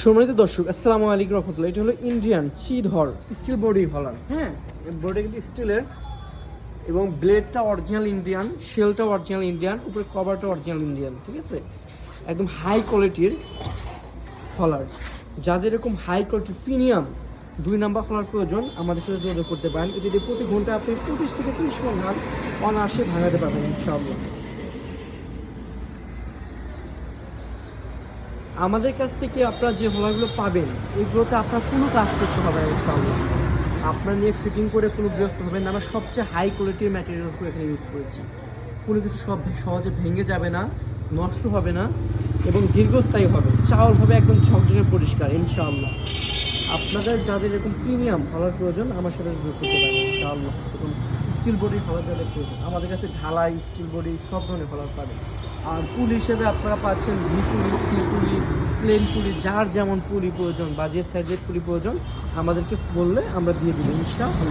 সম্মানিত দর্শক, আসসালামু আলাইকুম রহমতুল্লাহ। এটা হলো ইন্ডিয়ান চিধর স্টিল বডি হলার। হ্যাঁ, বডি কিন্তু স্টিলের এবং ব্লেডটা অরিজিনাল ইন্ডিয়ান, শেলটা অরিজিনাল ইন্ডিয়ান, উপরে কভারটা অরিজিনাল ইন্ডিয়ান। ঠিক আছে, একদম হাই কোয়ালিটির হলার। যাদের এরকম হাই কোয়ালিটির প্রিমিয়াম 2 নাম্বার হলার প্রয়োজন আমাদের সাথে যোগাযোগ করতে পারেন। এটি দিয়ে প্রতি ঘন্টা আপনি 25 থেকে 30 মণ ধান অনায়াসে ভাঙাতে পারবেন ইনশাআল্লাহ। আমাদের কাছ থেকে আপনারা যে হলারগুলো পাবেন এগুলোতে আপনার কোনো কাজ করতে হবে না ইনশাআল্লাহ। আপনার নিয়ে ফিটিং করে কোনো বিরক্ত হবেন না। আমরা সবচেয়ে হাই কোয়ালিটির ম্যাটেরিয়ালসগুলো এখানে ইউজ করেছি। কোনো কিছু সহজে ভেঙে যাবে না, নষ্ট হবে না এবং দীর্ঘস্থায়ী হবে। চাউল হবে একদম ঝকঝকে পরিষ্কার ইনশাআল্লাহ। আপনাদের যাদের এরকম প্রিমিয়াম হলার প্রয়োজন আমার সাথে যোগ করতে পারেন ইনশাআল্লাহ। এবং স্টিল বডি হলার যাদের প্রয়োজন আমাদের কাছে ঢালাই, স্টিল বডি সব ধরনের হলার পাবেন। আর পুলি হিসেবে আপনারা পাচ্ছেন ভি পুলি, সি পুলি, প্লেন পুলি, যার যেমন পুলি প্রয়োজন বা যে সাইজের পুলি প্রয়োজন আমাদেরকে বললে আমরা দিয়ে দেবো ইনশাআল্লাহ।